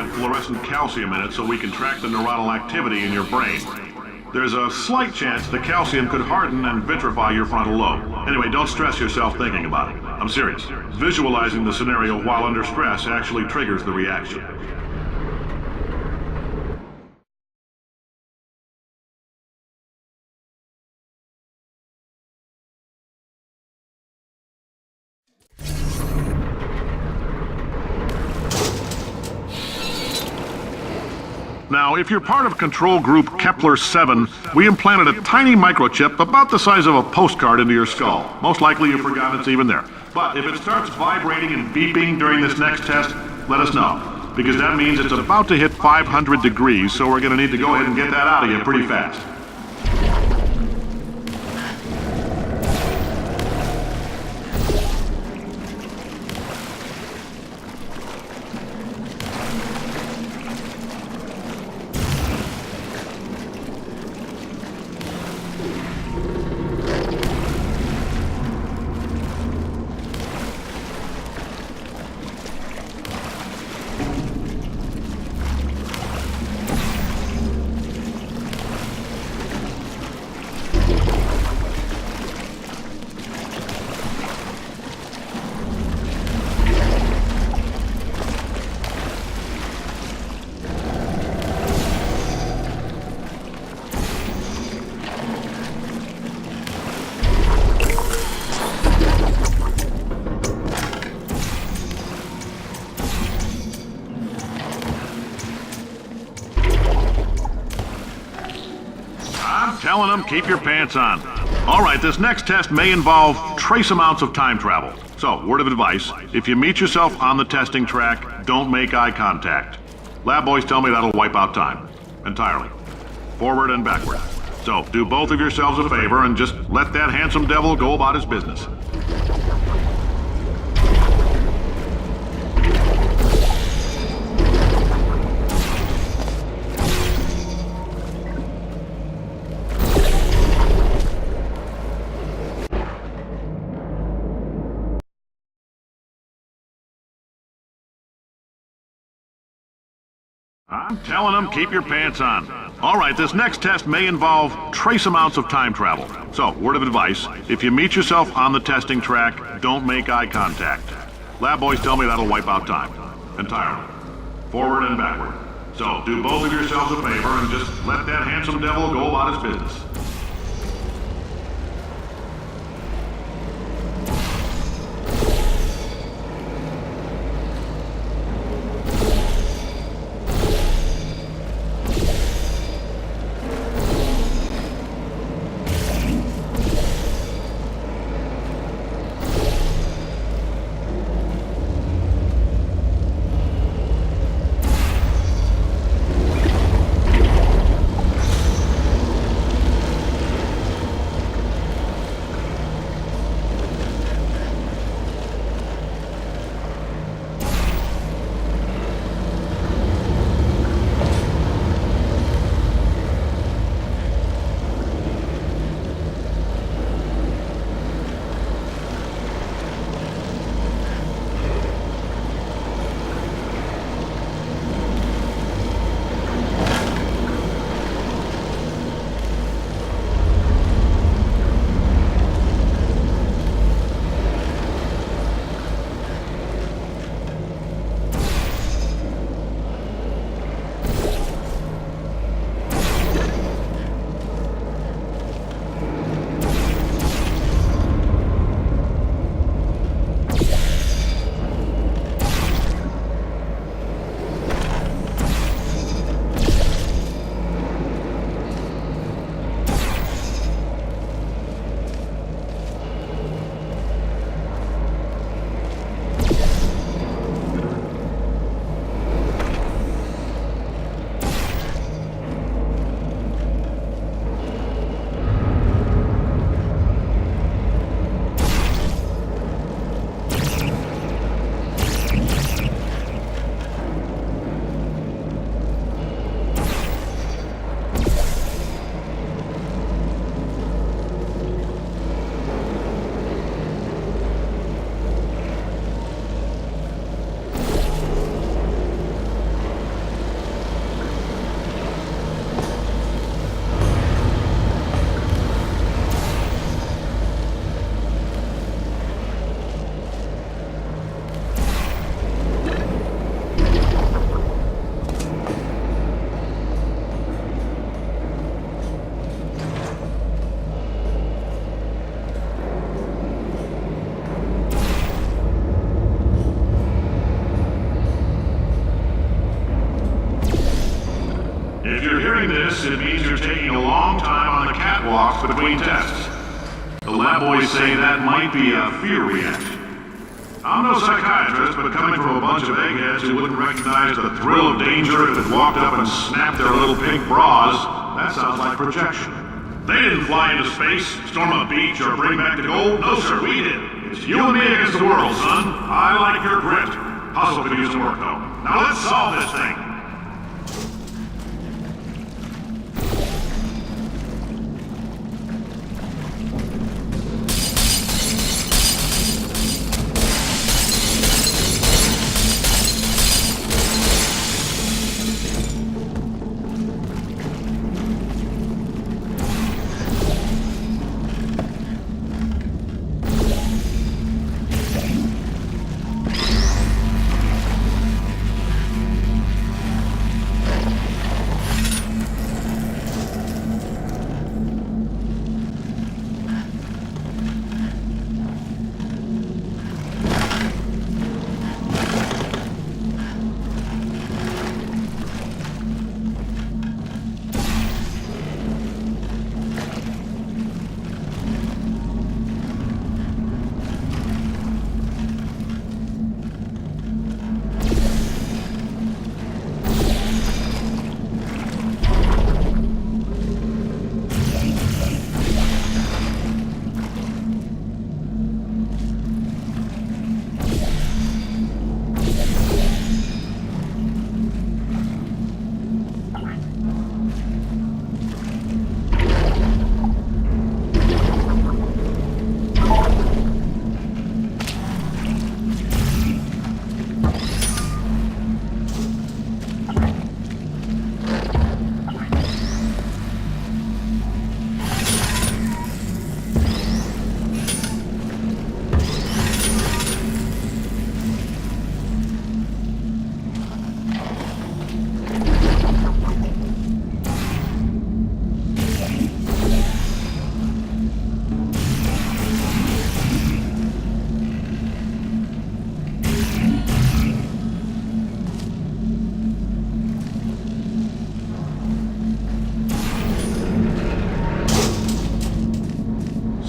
had fluorescent calcium in it so we can track the neuronal activity in your brain. There's a slight chance the calcium could harden and vitrify your frontal lobe. Anyway, don't stress yourself thinking about it. I'm serious. Visualizing the scenario while under stress actually triggers the reaction. Now, if you're part of control group Kepler-7, we implanted a tiny microchip about the size of a postcard into your skull. Most likely you forgot it's even there. But if it starts vibrating and beeping during this next test, let us know. Because that means it's about to hit 500 degrees, so we're going to need to go ahead and get that out of you pretty fast. Telling them, keep your pants on. All right, this next test may involve trace amounts of time travel. So, word of advice, if you meet yourself on the testing track, don't make eye contact. Lab boys tell me that'll wipe out time. Entirely. Forward and backward. So, do both of yourselves a favor and just let that handsome devil go about his business. I'm telling them, keep your pants on. All right, this next test may involve trace amounts of time travel. So, word of advice, if you meet yourself on the testing track, don't make eye contact. Lab boys tell me that'll wipe out time. Entirely. Forward and backward. So, do both of yourselves a favor and just let that handsome devil go about his business. you're hearing this, it means you're taking a long time on the catwalks between tests. The lab boys say that might be a fear reaction. I'm no psychiatrist, but coming from a bunch of eggheads who wouldn't recognize the thrill of danger if it walked up and snapped their little pink bras, that sounds like projection. They didn't fly into space, storm a beach, or bring back the gold. No, sir, we did. It's you and me against the world, son. I like your grit. Hustle could use some work, though. Now let's solve this thing.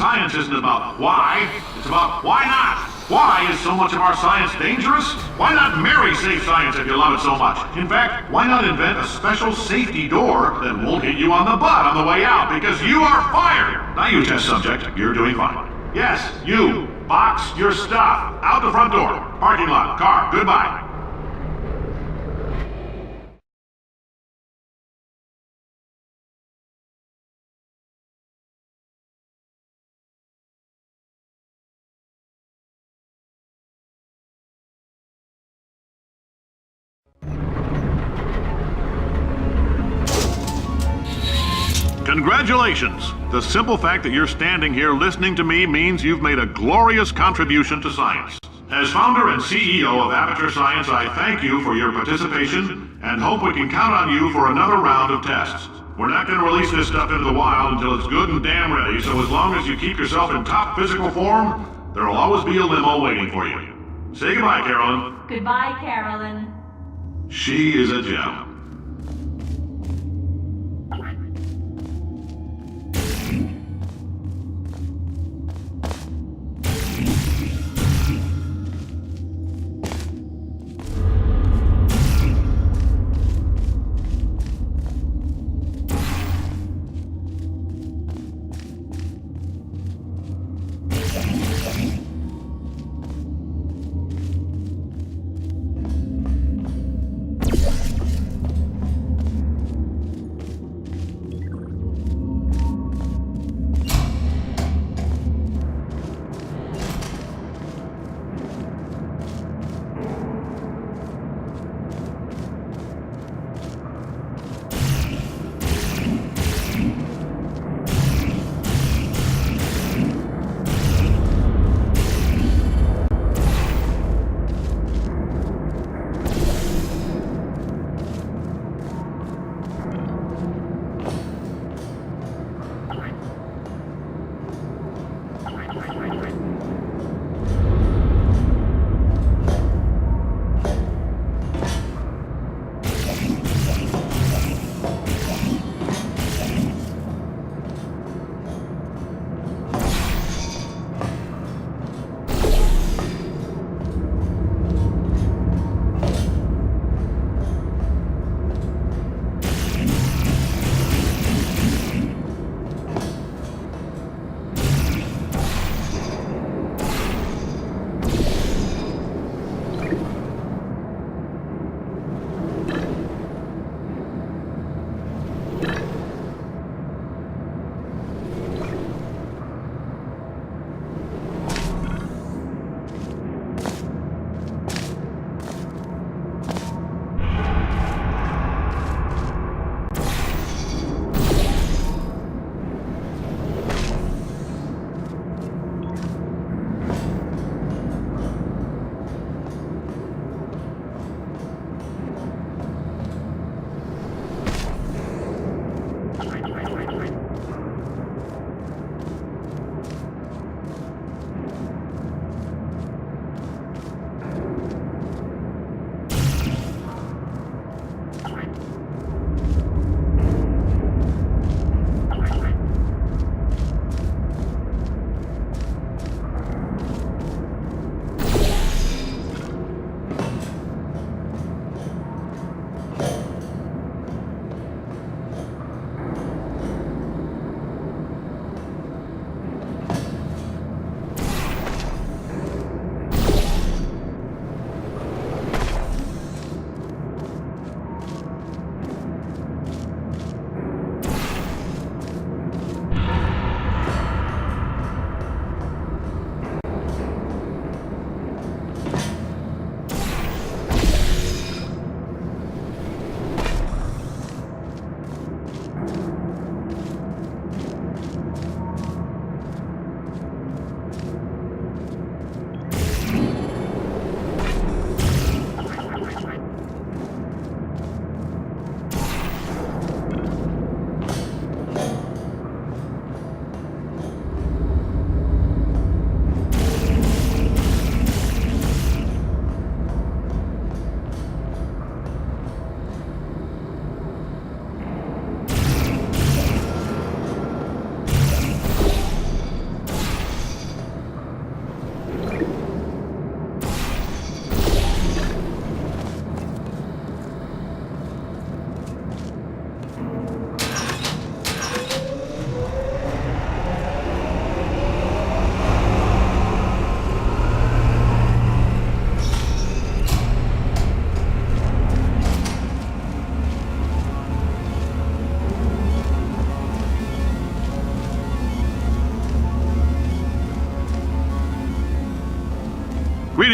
Science isn't about why, it's about why not. Why is so much of our science dangerous? Why not marry safe science if you love it so much? In fact, why not invent a special safety door that won't hit you on the butt on the way out because you are fired? Now you test subject, you're doing fine. Yes, you. Box your stuff. Out the front door. Parking lot. Car. Goodbye. Congratulations! The simple fact that you're standing here listening to me means you've made a glorious contribution to science. As founder and CEO of Aperture Science, I thank you for your participation and hope we can count on you for another round of tests. We're not going to release this stuff into the wild until it's good and damn ready, so as long as you keep yourself in top physical form, there'll always be a limo waiting for you. Say goodbye, Carolyn. Goodbye, Carolyn. She is a gem.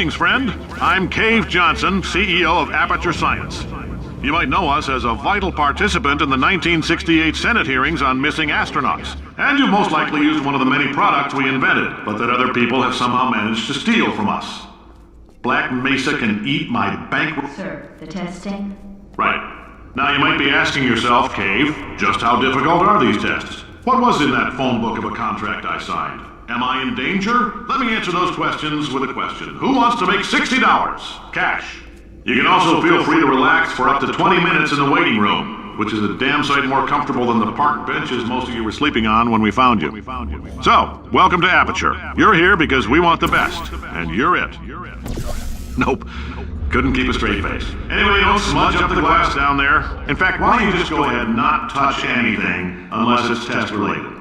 Greetings, friend. I'm Cave Johnson, CEO of Aperture Science. You might know us as a vital participant in the 1968 Senate hearings on missing astronauts. And you most likely used one of the many products we invented, but that other people have somehow managed to steal from us. Black Mesa can eat my bank... Sir, the testing? Right. Now you might be asking yourself, Cave, just how difficult are these tests? What was in that phone book of a contract I signed? Am I in danger? Let me answer those questions with a question. Who wants to make $60? Cash. You can also feel free to relax for up to 20 minutes in the waiting room, which is a damn sight more comfortable than the park benches most of you were sleeping on when we found you. So, welcome to Aperture. You're here because we want the best, and you're it. Nope. Couldn't keep a straight face. Anyway, don't smudge up the glass down there. In fact, why don't you just go ahead and not touch anything unless it's test related?